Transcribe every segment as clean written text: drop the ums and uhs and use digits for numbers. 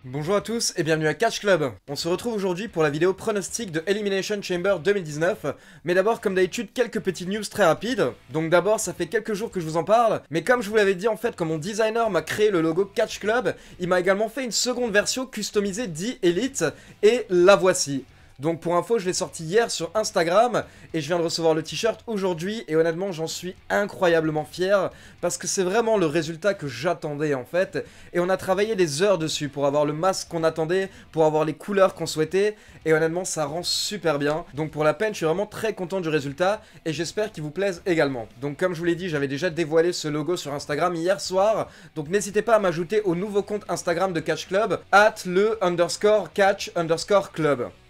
Bonjour à tous et bienvenue à Catch Club. On se retrouve aujourd'hui pour la vidéo pronostic de Elimination Chamber 2019. Mais d'abord, comme d'habitude, quelques petites news très rapides. Donc d'abord, ça fait quelques jours que je vous en parle. Mais comme je vous l'avais dit, en fait, quand mon designer m'a créé le logo Catch Club, il m'a également fait une seconde version customisée d'Elite. Et la voici. Donc pour info, je l'ai sorti hier sur Instagram et je viens de recevoir le t-shirt aujourd'hui et honnêtement j'en suis incroyablement fier parce que c'est vraiment le résultat que j'attendais en fait et on a travaillé des heures dessus pour avoir le masque qu'on attendait, pour avoir les couleurs qu'on souhaitait et honnêtement ça rend super bien. Donc pour la peine, je suis vraiment très content du résultat et j'espère qu'il vous plaise également. Donc comme je vous l'ai dit, j'avais déjà dévoilé ce logo sur Instagram hier soir, donc n'hésitez pas à m'ajouter au nouveau compte Instagram de Catch Club @le_catch_club.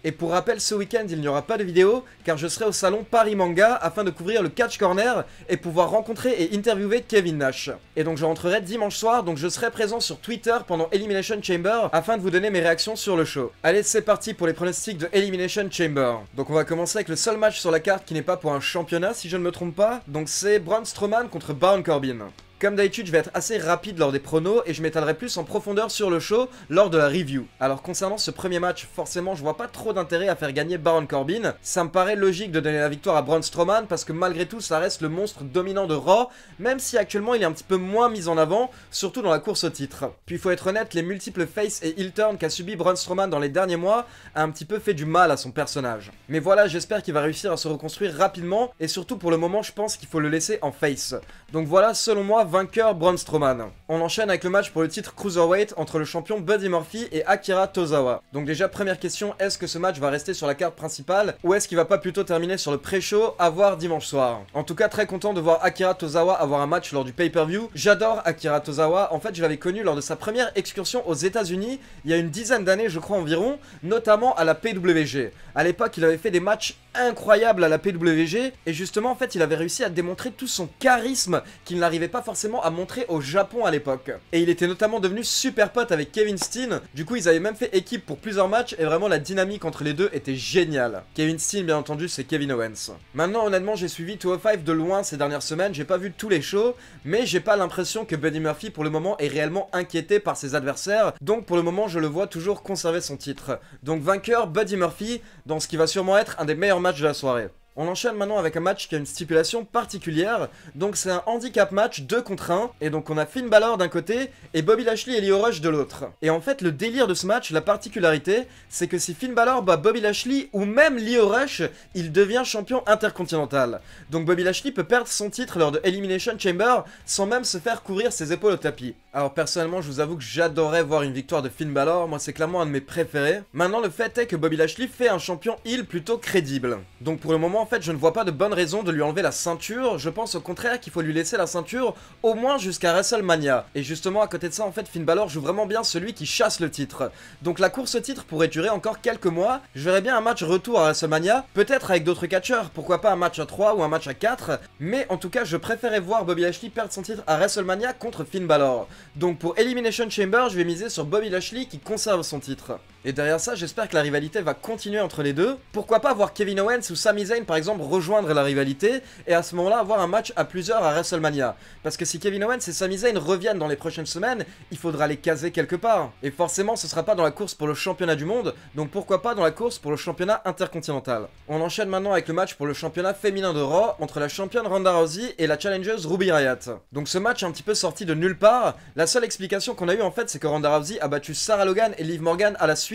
Et pour rappel, ce week-end, il n'y aura pas de vidéo, car je serai au salon Paris Manga afin de couvrir le Catch Corner et pouvoir rencontrer et interviewer Kevin Nash. Et donc je rentrerai dimanche soir, donc je serai présent sur Twitter pendant Elimination Chamber afin de vous donner mes réactions sur le show. Allez, c'est parti pour les pronostics de Elimination Chamber. Donc on va commencer avec le seul match sur la carte qui n'est pas pour un championnat, si je ne me trompe pas. Donc c'est Braun Strowman contre Baron Corbin. Comme d'habitude, je vais être assez rapide lors des pronos et je m'étalerai plus en profondeur sur le show lors de la review. Alors concernant ce premier match, forcément je vois pas trop d'intérêt à faire gagner Baron Corbin. Ça me paraît logique de donner la victoire à Braun Strowman parce que malgré tout ça reste le monstre dominant de Raw, même si actuellement il est un petit peu moins mis en avant, surtout dans la course au titre. Puis il faut être honnête, les multiples face et heel turn qu'a subi Braun Strowman dans les derniers mois a un petit peu fait du mal à son personnage. Mais voilà, j'espère qu'il va réussir à se reconstruire rapidement et surtout pour le moment je pense qu'il faut le laisser en face. Donc voilà, selon moi, vainqueur Braun Strowman. On enchaîne avec le match pour le titre Cruiserweight entre le champion Buddy Murphy et Akira Tozawa. Donc déjà, première question, est-ce que ce match va rester sur la carte principale ou est-ce qu'il va pas plutôt terminer sur le pré-show à voir dimanche soir? En tout cas, très content de voir Akira Tozawa avoir un match lors du pay-per-view. J'adore Akira Tozawa, en fait je l'avais connu lors de sa première excursion aux États-Unis il y a une dizaine d'années je crois environ, notamment à la PWG. À l'époque, il avait fait des matchs incroyables à la PWG et justement en fait il avait réussi à démontrer tout son charisme qu'il n'arrivait pas forcément à montrer au Japon à l'époque. Et il était notamment devenu super pote avec Kevin Steen, du coup ils avaient même fait équipe pour plusieurs matchs et vraiment la dynamique entre les deux était géniale. Kevin Steen bien entendu c'est Kevin Owens. Maintenant honnêtement j'ai suivi 205 de loin ces dernières semaines, j'ai pas vu tous les shows, mais j'ai pas l'impression que Buddy Murphy pour le moment est réellement inquiété par ses adversaires, donc pour le moment je le vois toujours conserver son titre. Donc vainqueur Buddy Murphy dans ce qui va sûrement être un des meilleurs matchs de la soirée. On enchaîne maintenant avec un match qui a une stipulation particulière, donc c'est un handicap match 2 contre 1, et donc on a Finn Balor d'un côté et Bobby Lashley et Lio Rush de l'autre. Et en fait le délire de ce match, la particularité, c'est que si Finn Balor bat Bobby Lashley ou même Lio Rush, il devient champion intercontinental. Donc Bobby Lashley peut perdre son titre lors de Elimination Chamber sans même se faire couvrir ses épaules au tapis. Alors personnellement je vous avoue que j'adorerais voir une victoire de Finn Balor, moi c'est clairement un de mes préférés. Maintenant le fait est que Bobby Lashley fait un champion heel plutôt crédible. Donc pour le moment en fait je ne vois pas de bonne raison de lui enlever la ceinture, je pense au contraire qu'il faut lui laisser la ceinture au moins jusqu'à WrestleMania. Et justement à côté de ça en fait Finn Balor joue vraiment bien celui qui chasse le titre. Donc la course au titre pourrait durer encore quelques mois, je verrais bien un match retour à WrestleMania, peut-être avec d'autres catcheurs, pourquoi pas un match à 3 ou un match à 4, mais en tout cas je préférais voir Bobby Lashley perdre son titre à WrestleMania contre Finn Balor. Donc pour Elimination Chamber je vais miser sur Bobby Lashley qui conserve son titre. Et derrière ça, j'espère que la rivalité va continuer entre les deux. Pourquoi pas voir Kevin Owens ou Sami Zayn par exemple rejoindre la rivalité et à ce moment-là avoir un match à plusieurs à WrestleMania. Parce que si Kevin Owens et Sami Zayn reviennent dans les prochaines semaines, il faudra les caser quelque part. Et forcément, ce sera pas dans la course pour le championnat du monde, donc pourquoi pas dans la course pour le championnat intercontinental. On enchaîne maintenant avec le match pour le championnat féminin de Raw entre la championne Ronda Rousey et la challengeuse Ruby Riott. Donc ce match est un petit peu sorti de nulle part. La seule explication qu'on a eu en fait, c'est que Ronda Rousey a battu Sarah Logan et Liv Morgan à la suite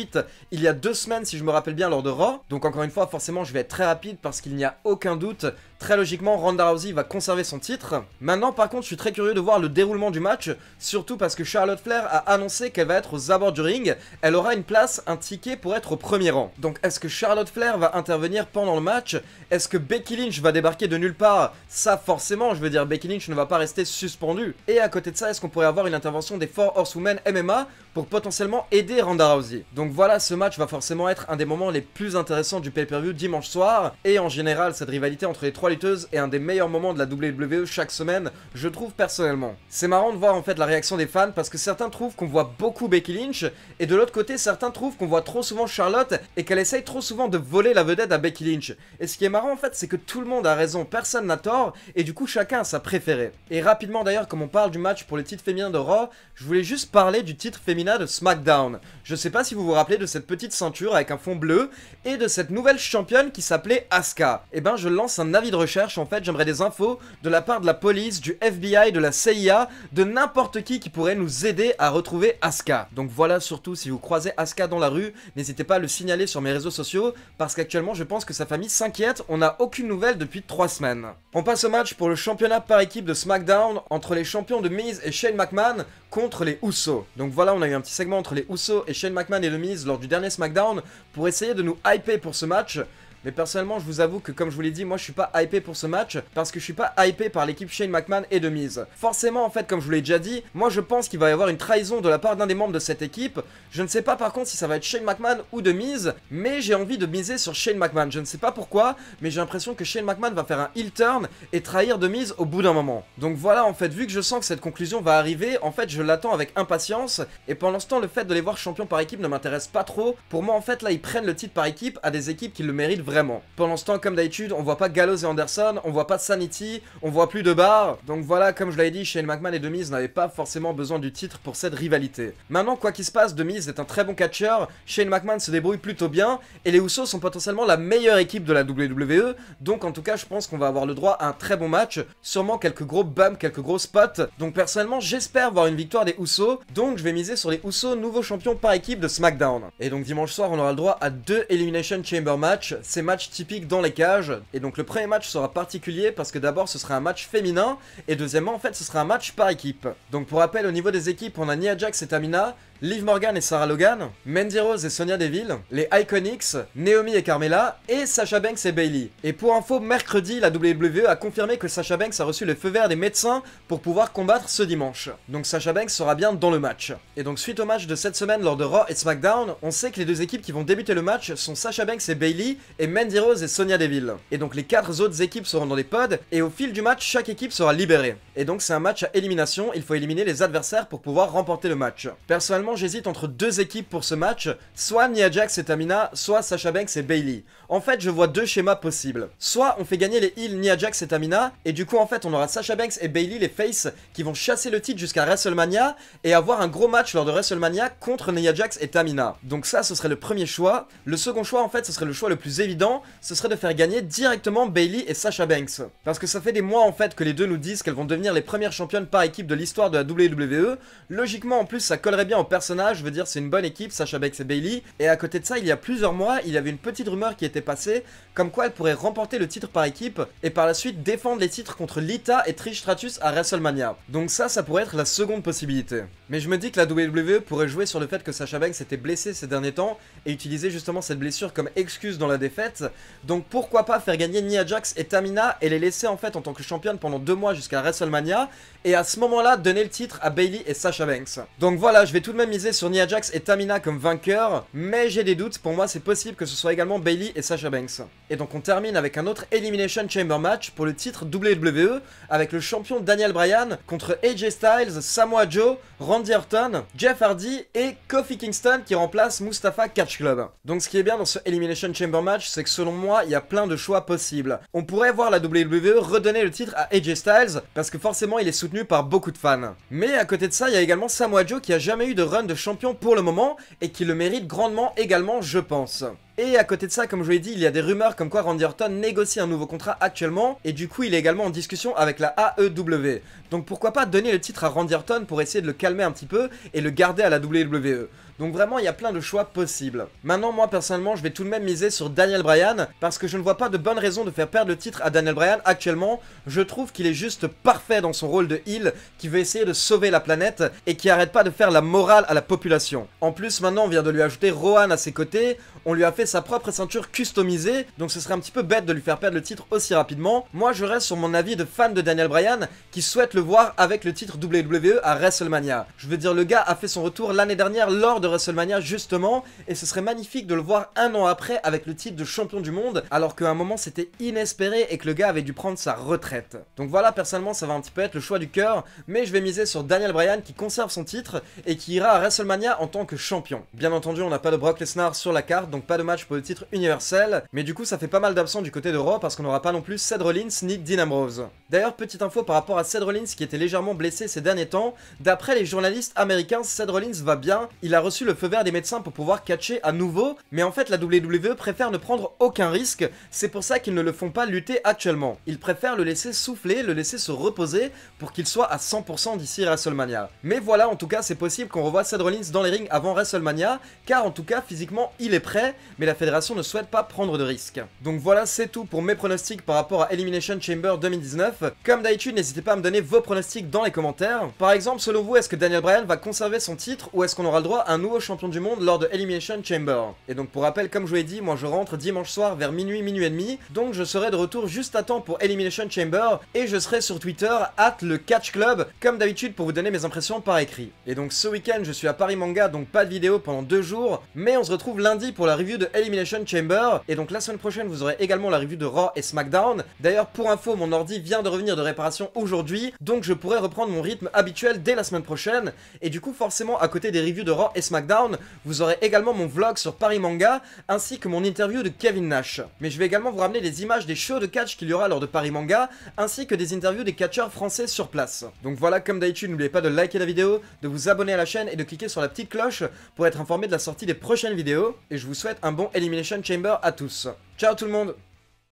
il y a 2 semaines si je me rappelle bien lors de Raw. Donc encore une fois forcément je vais être très rapide parce qu'il n'y a aucun doute, très logiquement Ronda Rousey va conserver son titre. Maintenant par contre je suis très curieux de voir le déroulement du match, surtout parce que Charlotte Flair a annoncé qu'elle va être aux abords du ring, elle aura une place, un ticket pour être au premier rang. Donc est-ce que Charlotte Flair va intervenir pendant le match? Est-ce que Becky Lynch va débarquer de nulle part? Ça forcément, je veux dire Becky Lynch ne va pas rester suspendue. Et à côté de ça, est-ce qu'on pourrait avoir une intervention des 4 Horsewomen MMA pour potentiellement aider Ronda Rousey? Donc voilà, ce match va forcément être un des moments les plus intéressants du pay-per-view dimanche soir. Et en général, cette rivalité entre les 3 lutteuses est un des meilleurs moments de la WWE chaque semaine, je trouve personnellement. C'est marrant de voir en fait la réaction des fans parce que certains trouvent qu'on voit beaucoup Becky Lynch et de l'autre côté, certains trouvent qu'on voit trop souvent Charlotte et qu'elle essaye trop souvent de voler la vedette à Becky Lynch. Et ce qui est marrant en fait, c'est que tout le monde a raison, personne n'a tort et du coup chacun a sa préférée. Et rapidement d'ailleurs, comme on parle du match pour le titre féminin de Raw, je voulais juste parler du titre féminin de SmackDown. Je sais pas si vous vous rappelez de cette petite ceinture avec un fond bleu et de cette nouvelle championne qui s'appelait Asuka. Et ben je lance un avis de recherche, en fait j'aimerais des infos de la part de la police, du FBI, de la CIA, de n'importe qui pourrait nous aider à retrouver Asuka. Donc voilà, surtout si vous croisez Asuka dans la rue, n'hésitez pas à le signaler sur mes réseaux sociaux parce qu'actuellement je pense que sa famille s'inquiète, on n'a aucune nouvelle depuis 3 semaines. On passe au match pour le championnat par équipe de SmackDown entre les champions de Miz et Shane McMahon contre les Usos. Donc voilà, on a eu un petit segment entre les Usos et Shane McMahon et The Miz lors du dernier SmackDown pour essayer de nous hyper pour ce match. Mais personnellement, je vous avoue que comme je vous l'ai dit, moi je suis pas hypé pour ce match parce que je suis pas hypé par l'équipe Shane McMahon et The Miz. Forcément, en fait, comme je vous l'ai déjà dit, moi je pense qu'il va y avoir une trahison de la part d'un des membres de cette équipe. Je ne sais pas par contre si ça va être Shane McMahon ou The Miz, mais j'ai envie de miser sur Shane McMahon. Je ne sais pas pourquoi, mais j'ai l'impression que Shane McMahon va faire un heel turn et trahir The Miz au bout d'un moment. Donc voilà, en fait, vu que je sens que cette conclusion va arriver, en fait, je l'attends avec impatience. Et pendant ce temps, le fait de les voir champions par équipe ne m'intéresse pas trop. Pour moi, en fait, là, ils prennent le titre par équipe à des équipes qui le méritent vraiment. Pendant ce temps, comme d'habitude, on voit pas Gallows et Anderson, on voit pas Sanity, on voit plus de Bar. Donc voilà, comme je l'avais dit, Shane McMahon et The Miz n'avaient pas forcément besoin du titre pour cette rivalité. Maintenant, quoi qu'il se passe, The Miz est un très bon catcheur, Shane McMahon se débrouille plutôt bien, et les Usos sont potentiellement la meilleure équipe de la WWE, donc en tout cas, je pense qu'on va avoir le droit à un très bon match, sûrement quelques gros bumps, quelques gros spots. Donc personnellement, j'espère voir une victoire des Usos, donc je vais miser sur les Usos, nouveaux champions par équipe de SmackDown. Et donc dimanche soir, on aura le droit à 2 Elimination Chamber matchs, ces matchs typiques dans les cages. Et donc le premier match sera particulier parce que d'abord ce sera un match féminin et deuxièmement en fait ce sera un match par équipe. Donc pour rappel, au niveau des équipes, on a Nia Jax et Tamina, Liv Morgan et Sarah Logan, Mandy Rose et Sonya Deville, les Iconics, Naomi et Carmella, et Sasha Banks et Bayley. Et pour info, mercredi, la WWE a confirmé que Sasha Banks a reçu le feu vert des médecins pour pouvoir combattre ce dimanche. Donc Sasha Banks sera bien dans le match. Et donc suite au match de cette semaine lors de Raw et SmackDown, on sait que les deux équipes qui vont débuter le match sont Sasha Banks et Bayley, et Mandy Rose et Sonya Deville. Et donc les 4 autres équipes seront dans les pods, et au fil du match, chaque équipe sera libérée. Et donc c'est un match à élimination, il faut éliminer les adversaires pour pouvoir remporter le match. Personnellement, j'hésite entre deux équipes pour ce match, soit Nia Jax et Tamina, soit Sasha Banks et Bayley. En fait, je vois deux schémas possibles. Soit on fait gagner les heels Nia Jax et Tamina, et du coup en fait on aura Sasha Banks et Bayley, les faces, qui vont chasser le titre jusqu'à WrestleMania, et avoir un gros match lors de WrestleMania contre Nia Jax et Tamina. Donc ça, ce serait le premier choix. Le second choix, en fait, ce serait le choix le plus évident, ce serait de faire gagner directement Bayley et Sasha Banks. Parce que ça fait des mois en fait que les deux nous disent qu'elles vont devenir les premières championnes par équipe de l'histoire de la WWE. Logiquement en plus ça collerait bien au personnage, je veux dire c'est une bonne équipe, Sasha Banks et Bayley. Et à côté de ça, il y a plusieurs mois, il y avait une petite rumeur qui était passée, comme quoi elles pourraient remporter le titre par équipe et par la suite défendre les titres contre Lita et Trish Stratus à WrestleMania. Donc ça pourrait être la seconde possibilité. Mais je me dis que la WWE pourrait jouer sur le fait que Sasha Banks était blessée ces derniers temps et utiliser justement cette blessure comme excuse dans la défaite. Donc pourquoi pas faire gagner Nia Jax et Tamina et les laisser en fait en tant que championne pendant 2 mois jusqu'à WrestleMania, et à ce moment-là donner le titre à Bayley et Sasha Banks. Donc voilà, je vais tout de même miser sur Nia Jax et Tamina comme vainqueurs, mais j'ai des doutes, pour moi c'est possible que ce soit également Bayley et Sasha Banks. Et donc on termine avec un autre Elimination Chamber match pour le titre WWE, avec le champion Daniel Bryan contre AJ Styles, Samoa Joe, Randy Orton, Jeff Hardy et Kofi Kingston qui remplace Mustafa Catch Club. Donc ce qui est bien dans ce Elimination Chamber match, c'est que selon moi, il y a plein de choix possibles. On pourrait voir la WWE redonner le titre à AJ Styles, parce que forcément il est soutenu par beaucoup de fans. Mais à côté de ça, il y a également Samoa Joe qui a jamais eu de run de champion pour le moment, et qui le mérite grandement également, je pense. Et à côté de ça, comme je vous l'ai dit, il y a des rumeurs comme quoi Randy Orton négocie un nouveau contrat actuellement, et du coup il est également en discussion avec la AEW. Donc pourquoi pas donner le titre à Randy Orton pour essayer de le calmer un petit peu et le garder à la WWE. Donc vraiment il y a plein de choix possibles. Maintenant moi personnellement je vais tout de même miser sur Daniel Bryan, parce que je ne vois pas de bonne raison de faire perdre le titre à Daniel Bryan actuellement. Je trouve qu'il est juste parfait dans son rôle de heel, qui veut essayer de sauver la planète et qui arrête pas de faire la morale à la population. En plus maintenant on vient de lui ajouter Rowan à ses côtés, on lui a fait sa propre ceinture customisée, donc ce serait un petit peu bête de lui faire perdre le titre aussi rapidement. Moi je reste sur mon avis de fan de Daniel Bryan qui souhaite le voir avec le titre WWE à WrestleMania. Je veux dire, le gars a fait son retour l'année dernière lors de WrestleMania justement, et ce serait magnifique de le voir un an après avec le titre de champion du monde, alors qu'à un moment c'était inespéré et que le gars avait dû prendre sa retraite. Donc voilà, personnellement ça va un petit peu être le choix du cœur, mais je vais miser sur Daniel Bryan qui conserve son titre et qui ira à WrestleMania en tant que champion. Bien entendu on n'a pas de Brock Lesnar sur la carte, donc pas de match match pour le titre universel, mais du coup ça fait pas mal d'absents du côté de Raw parce qu'on n'aura pas non plus Seth Rollins ni Dean Ambrose. D'ailleurs, petite info par rapport à Seth Rollins qui était légèrement blessé ces derniers temps, d'après les journalistes américains, Seth Rollins va bien, il a reçu le feu vert des médecins pour pouvoir catcher à nouveau, mais en fait la WWE préfère ne prendre aucun risque, c'est pour ça qu'ils ne le font pas lutter actuellement. Ils préfèrent le laisser souffler, le laisser se reposer pour qu'il soit à 100% d'ici WrestleMania. Mais voilà, en tout cas c'est possible qu'on revoie Seth Rollins dans les rings avant WrestleMania, car en tout cas physiquement il est prêt, mais la fédération ne souhaite pas prendre de risques. Donc voilà, c'est tout pour mes pronostics par rapport à Elimination Chamber 2019. Comme d'habitude, n'hésitez pas à me donner vos pronostics dans les commentaires. Par exemple, selon vous, est-ce que Daniel Bryan va conserver son titre ou est-ce qu'on aura le droit à un nouveau champion du monde lors de Elimination Chamber? Et donc pour rappel, comme je vous l'ai dit, moi je rentre dimanche soir vers minuit, minuit et demi, donc je serai de retour juste à temps pour Elimination Chamber et je serai sur Twitter @lecatchclub comme d'habitude pour vous donner mes impressions par écrit. Et donc ce week-end je suis à Paris Manga, donc pas de vidéo pendant 2 jours, mais on se retrouve lundi pour la review de Elimination Chamber et donc la semaine prochaine vous aurez également la review de Raw et SmackDown. D'ailleurs pour info, mon ordi vient de revenir de réparation aujourd'hui, donc je pourrai reprendre mon rythme habituel dès la semaine prochaine. Et du coup forcément à côté des reviews de Raw et SmackDown, vous aurez également mon vlog sur Paris Manga ainsi que mon interview de Kevin Nash. Mais je vais également vous ramener des images des shows de catch qu'il y aura lors de Paris Manga ainsi que des interviews des catcheurs français sur place. Donc voilà, comme d'habitude, n'oubliez pas de liker la vidéo, de vous abonner à la chaîne et de cliquer sur la petite cloche pour être informé de la sortie des prochaines vidéos. Et je vous souhaite un bon Elimination Chamber à tous. Ciao tout le monde!